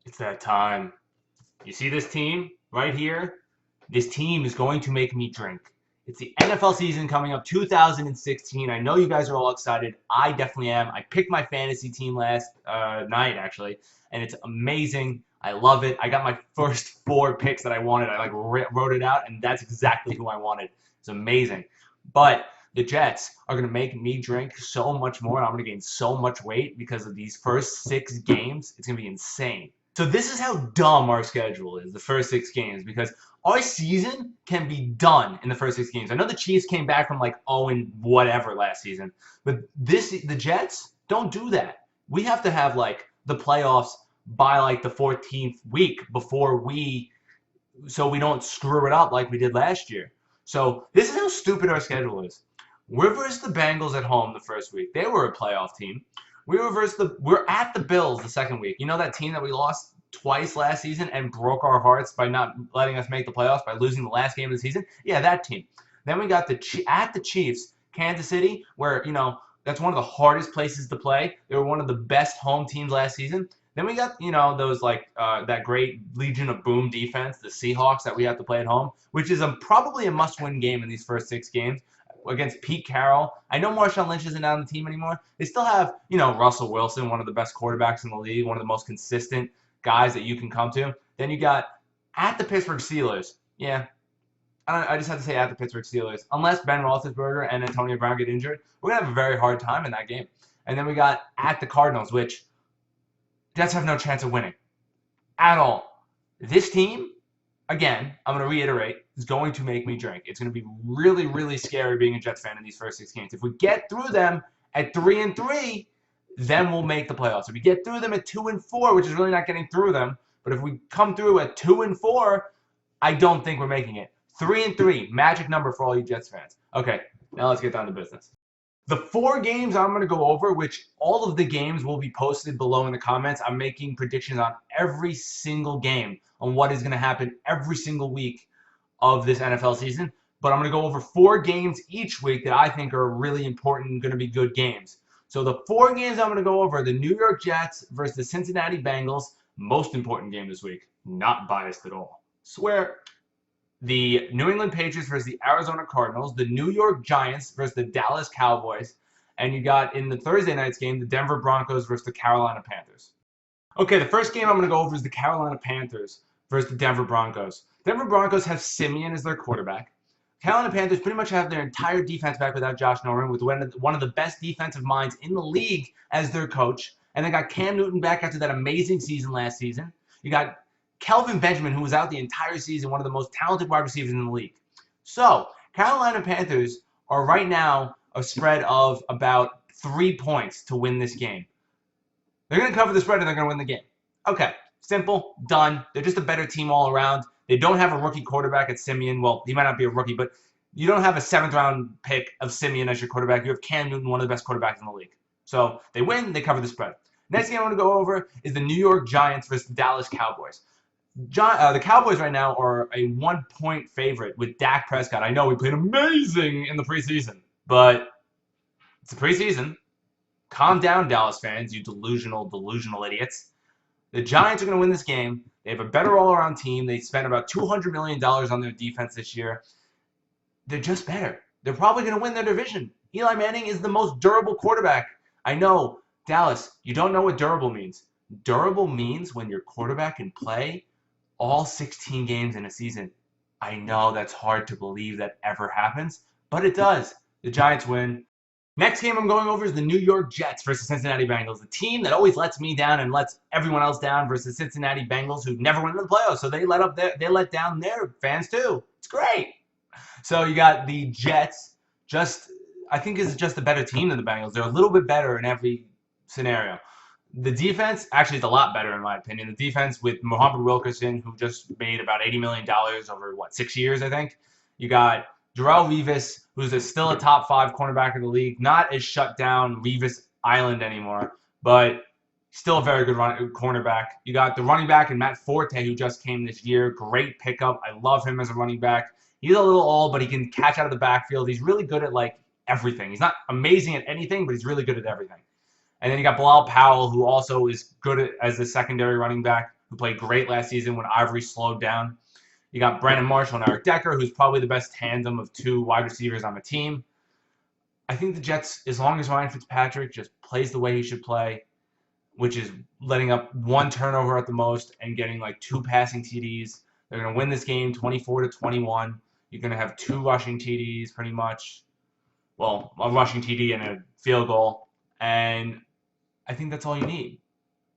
It's that time. You see this team right here? This team is going to make me drink. It's the NFL season coming up 2016. I know you guys are all excited. I definitely am. I picked my fantasy team last night, actually, and it's amazing. I love it. I got my first 4 picks that I wanted. I wrote it out, and that's exactly who I wanted. It's amazing. But the Jets are going to make me drink so much more, and I'm going to gain so much weight because of these first 6 games. It's going to be insane. So this is how dumb our schedule is, the first 6 games, because our season can be done in the first 6 games. I know the Chiefs came back from like 0 and whatever last season, but the Jets don't do that. We have to have like the playoffs by like the 14th week so we don't screw it up like we did last year. So this is how stupid our schedule is. We're versus the Bengals at home the first week. They were a playoff team. We're at the Bills the second week. You know that team that we lost twice last season and broke our hearts by not letting us make the playoffs by losing the last game of the season? Yeah, that team. Then we got at the Chiefs, Kansas City, where, that's one of the hardest places to play. They were one of the best home teams last season. Then we got, those that great Legion of Boom defense, the Seahawks that we have to play at home, which is probably a must-win game in these first 6 games against Pete Carroll. I know Marshawn Lynch isn't on the team anymore. They still have, Russell Wilson, one of the best quarterbacks in the league, one of the most consistent guys that you can come to. Then you got at the Pittsburgh Steelers. Yeah, I just have to say at the Pittsburgh Steelers. Unless Ben Roethlisberger and Antonio Brown get injured, we're going to have a very hard time in that game. And then we got at the Cardinals, which Jets have no chance of winning at all. This team, again, I'm going to reiterate, is going to make me drink. It's going to be really, really scary being a Jets fan in these first 6 games. If we get through them at 3-3, then we'll make the playoffs. If we get through them at 2-4, which is really not getting through them, but if we come through at 2-4, I don't think we're making it. 3-3, magic number for all you Jets fans. Okay, now let's get down to business. The 4 games I'm going to go over, which all of the games will be posted below in the comments. I'm making predictions on every single game on what is going to happen every single week of this NFL season. But I'm going to go over 4 games each week that I think are really important and going to be good games. So the 4 games I'm going to go over are the New York Jets versus the Cincinnati Bengals. Most important game this week. Not biased at all. Swear. The New England Patriots versus the Arizona Cardinals, the New York Giants versus the Dallas Cowboys, and you got in the Thursday night's game, the Denver Broncos versus the Carolina Panthers. Okay, the first game I'm going to go over is the Carolina Panthers versus the Denver Broncos. Denver Broncos have Simeon as their quarterback. Carolina Panthers pretty much have their entire defense back without Josh Norman, with one of the best defensive minds in the league as their coach. And they got Cam Newton back after that amazing season last season. You got Kelvin Benjamin, who was out the entire season, one of the most talented wide receivers in the league. So, Carolina Panthers are right now a spread of about 3 points to win this game. They're going to cover the spread and they're going to win the game. Okay, simple, done. They're just a better team all around. They don't have a rookie quarterback at Simeon. Well, he might not be a rookie, but you don't have a 7th-round pick of Simeon as your quarterback. You have Cam Newton, one of the best quarterbacks in the league. So, they win, they cover the spread. Next game I want to go over is the New York Giants versus the Dallas Cowboys. The Cowboys right now are a 1-point favorite with Dak Prescott. I know we played amazing in the preseason, but it's the preseason. Calm down, Dallas fans, you delusional idiots. The Giants are going to win this game. They have a better all-around team. They spent about $200 million on their defense this year. They're just better. They're probably going to win their division. Eli Manning is the most durable quarterback. I know, Dallas, you don't know what durable means. Durable means when your quarterback can play all 16 games in a season. I know that's hard to believe that ever happens, but it does. The Giants win. Next game I'm going over is the New York Jets versus Cincinnati Bengals, the team that always lets me down and lets everyone else down versus Cincinnati Bengals, who never went into the playoffs, so they let down their fans too. It's great. So you got the Jets, I think is just a better team than the Bengals. They're a little bit better in every scenario. The defense actually is a lot better, in my opinion. The defense with Muhammad Wilkerson, who just made about $80 million over, 6 years, I think. You got Darrelle Revis, who's still a top 5 cornerback in the league. Not as shut down Revis Island anymore, but still a very good cornerback. You got the running back and Matt Forte, who just came this year. Great pickup. I love him as a running back. He's a little old, but he can catch out of the backfield. He's really good at, everything. He's not amazing at anything, but he's really good at everything. And then you got Bilal Powell, who also is good as a secondary running back. who played great last season when Ivory slowed down. You got Brandon Marshall and Eric Decker, who's probably the best tandem of two wide receivers on the team. I think the Jets, as long as Ryan Fitzpatrick just plays the way he should play, which is letting up one turnover at the most and getting like 2 passing TDs, they're going to win this game 24-21. You're going to have 2 rushing TDs pretty much. Well, a rushing TD and a field goal. And I think that's all you need.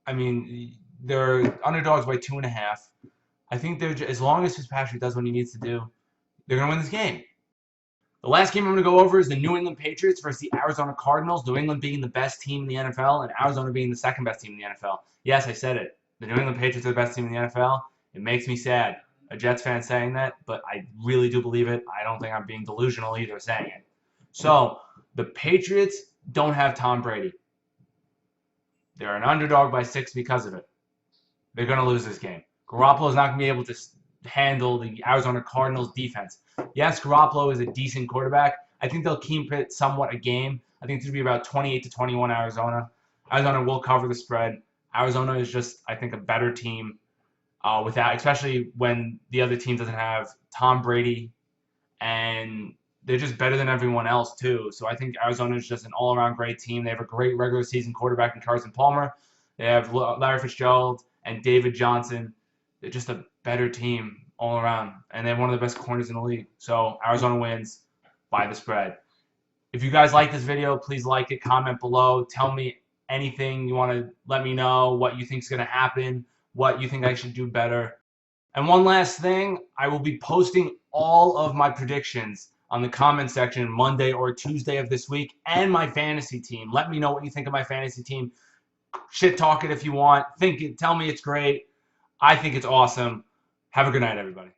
I mean, they're underdogs by 2.5. I think they're as long as Fitzpatrick does what he needs to do, they're going to win this game. The last game I'm going to go over is the New England Patriots versus the Arizona Cardinals. New England being the best team in the NFL and Arizona being the second best team in the NFL. Yes, I said it. The New England Patriots are the best team in the NFL. It makes me sad, a Jets fan saying that, but I really do believe it. I don't think I'm being delusional either saying it. So, the Patriots don't have Tom Brady. They're an underdog by 6 because of it. They're going to lose this game. Garoppolo's not going to be able to handle the Arizona Cardinals defense. Yes, Garoppolo is a decent quarterback. I think they'll keep it somewhat a game. I think it's going to be about 28-21 Arizona. Arizona will cover the spread. Arizona is just, I think, a better team without, especially when the other team doesn't have Tom Brady, and they're just better than everyone else too. So I think Arizona is just an all-around great team. They have a great regular season quarterback in Carson Palmer. They have Larry Fitzgerald and David Johnson. They're just a better team all around, and they have one of the best corners in the league. So Arizona wins by the spread. If you guys like this video, please like it, comment below, tell me anything you want to let me know, what you think is going to happen, what you think I should do better. And one last thing, I will be posting all of my predictions on the comment section Monday or Tuesday of this week, and my fantasy team. Let me know what you think of my fantasy team. Shit talk it if you want. Tell me it's great. I think it's awesome. Have a good night, everybody.